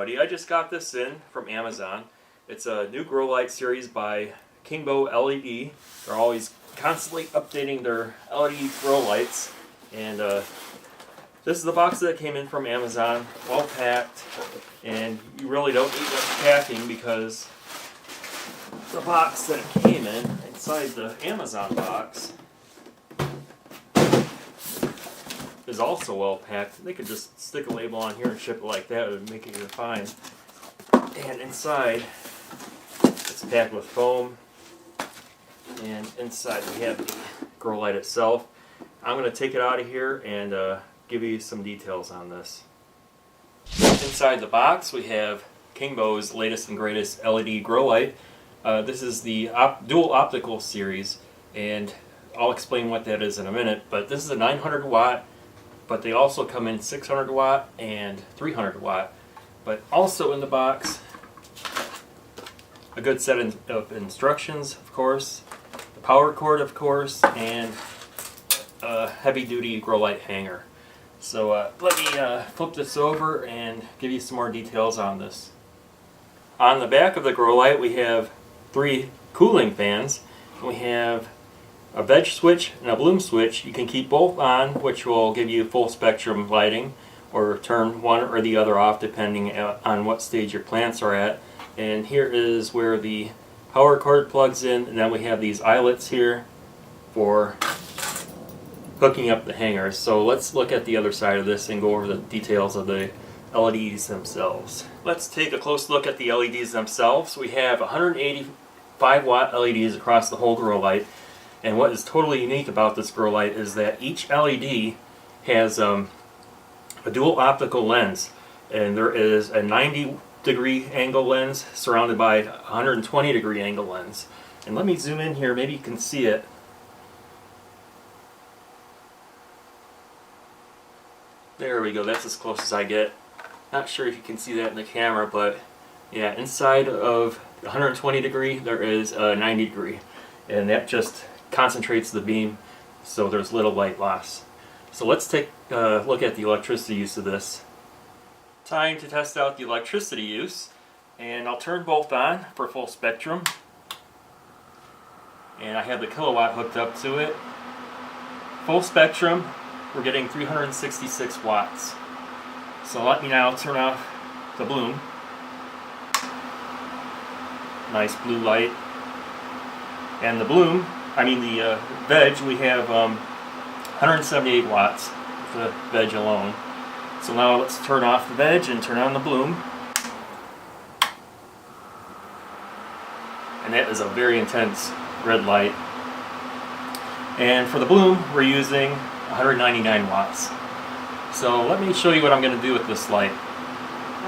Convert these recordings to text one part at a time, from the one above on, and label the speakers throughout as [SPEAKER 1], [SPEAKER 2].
[SPEAKER 1] everybody, I just got this in from Amazon. It's a new grow light series by Kingbo LED. They're always constantly updating their LED grow lights. And this is the box that came in from Amazon, well packed. And you really don't need much packing because the box that it came in, inside the Amazon box, is also well packed. They could just stick a label on here and ship it like that. It would make it fine. And inside, it's packed with foam. And inside we have the grow light itself. I'm going to take it out of here and give you some details on this. Inside the box we have Kingbo's latest and greatest LED grow light. This is the dual optical series, and I'll explain what that is in a minute. But this is a 900 watt, but they also come in 600 watt and 300 watt. But also in the box, a good set of instructions, of course, the power cord, of course, and a heavy duty grow light hanger. So let me flip this over and give you some more details on this. On the back of the grow light we have 3 cooling fans. We have a veg switch and a bloom switch. You can keep both on, which will give you full spectrum lighting, or turn one or the other off depending on what stage your plants are at. And here is where the power cord plugs in, and then we have these eyelets here for hooking up the hangers. So let's look at the other side of this and go over the details of the LEDs themselves. Let's take a close look at the LEDs themselves. We have 185 watt LEDs across the whole grow light. And what is totally unique about this grow light is that each LED has a dual optical lens, and there is a 90-degree angle lens surrounded by a 120-degree angle lens. And let me zoom in here, maybe you can see it. There we go, that's as close as I get. Not sure if you can see that in the camera, but yeah, inside of 120 degree there is a 90 degree, and that just concentrates the beam so there's little light loss. So let's take a look at the electricity use of this. Time to test out the electricity use, and I'll turn both on for full spectrum, and I have the kilowatt hooked up to it. Full spectrum, we're getting 366 watts. So let me now turn off the bloom. Nice blue light. And the bloom, the veg, we have 178 watts for the veg alone. So now let's turn off the veg and turn on the bloom. And that is a very intense red light. And for the bloom, we're using 199 watts. So let me show you what I'm going to do with this light.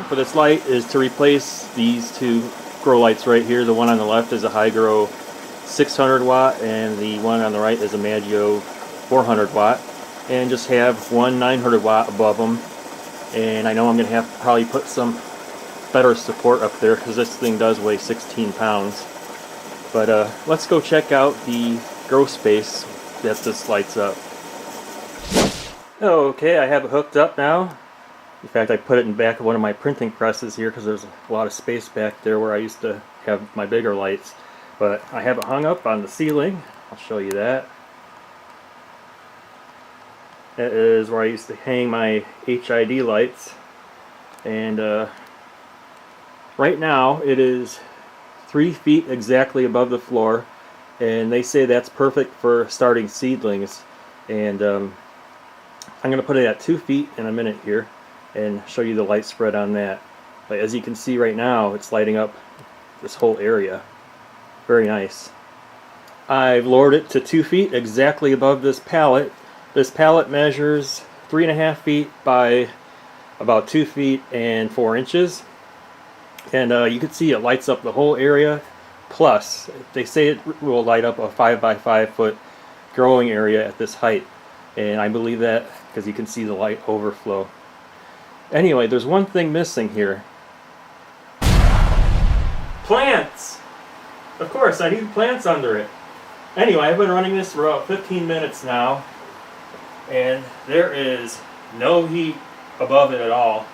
[SPEAKER 1] For this light is to replace these 2 grow lights right here. The one on the left is a High-Grow 600 watt, and the one on the right is a Maggio 400 watt, and just have one 900 watt above them. And I know I'm going to have to probably put some better support up there because this thing does weigh 16 pounds. But let's go check out the grow space that this lights up. Okay, I have it hooked up now. In fact, I put it in back of one of my printing presses here because there's a lot of space back there where I used to have my bigger lights. But I have it hung up on the ceiling. I'll show you that. That is where I used to hang my HID lights. And right now it is 3 feet exactly above the floor. And they say that's perfect for starting seedlings. And I'm going to put it at 2 feet in a minute here and show you the light spread on that. But as you can see right now, it's lighting up this whole area. Very nice. I've lowered it to 2 feet exactly above this pallet. This pallet measures 3.5 feet by about 2 feet and 4 inches. And you can see it lights up the whole area. Plus, they say it will light up a 5 by 5 foot growing area at this height. And I believe that because you can see the light overflow. Anyway, there's one thing missing here. Plants! Of course, I need plants under it. Anyway, I've been running this for about 15 minutes now, and there is no heat above it at all.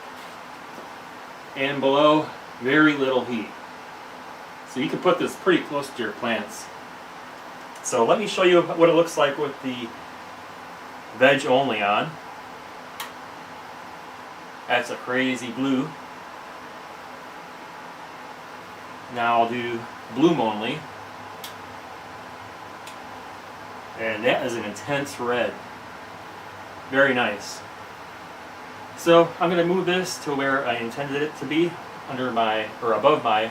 [SPEAKER 1] and below, very little heat. So you can put this pretty close to your plants. So let me show you what it looks like with the veg only on. That's a crazy blue. Now I'll do bloom only. And that is an intense red. Very nice. So I'm going to move this to where I intended it to be, under my, or above my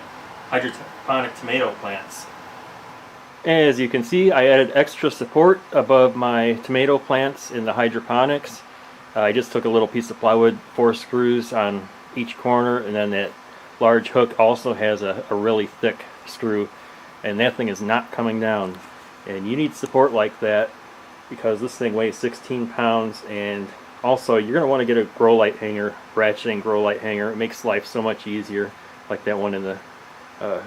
[SPEAKER 1] hydroponic tomato plants. As you can see, I added extra support above my tomato plants in the hydroponics. I just took a little piece of plywood, 4 screws on each corner, and then that large hook also has a really thick screw, and that thing is not coming down. And you need support like that because this thing weighs 16 pounds, and also you're going to want to get a grow light hanger, ratcheting grow light hanger. It makes life so much easier, like that one in the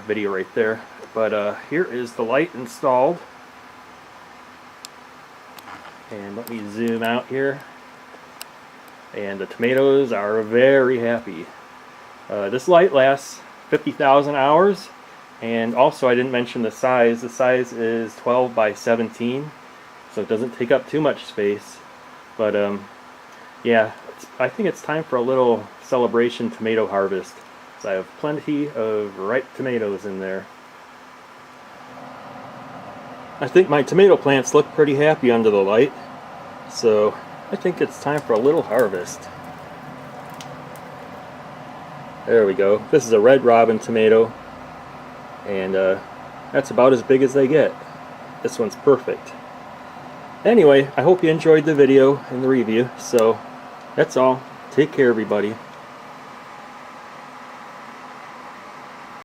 [SPEAKER 1] video right there. But here is the light installed, and let me zoom out here, and the tomatoes are very happy. This light lasts 50,000 hours, and also I didn't mention the size. The size is 12 by 17, so it doesn't take up too much space. But yeah, I think it's time for a little celebration tomato harvest. So I have plenty of ripe tomatoes in there. I think my tomato plants look pretty happy under the light, so I think it's time for a little harvest. There we go. This is a red robin tomato, and that's about as big as they get. This one's perfect. Anyway, I hope you enjoyed the video and the review, so that's all. Take care, everybody.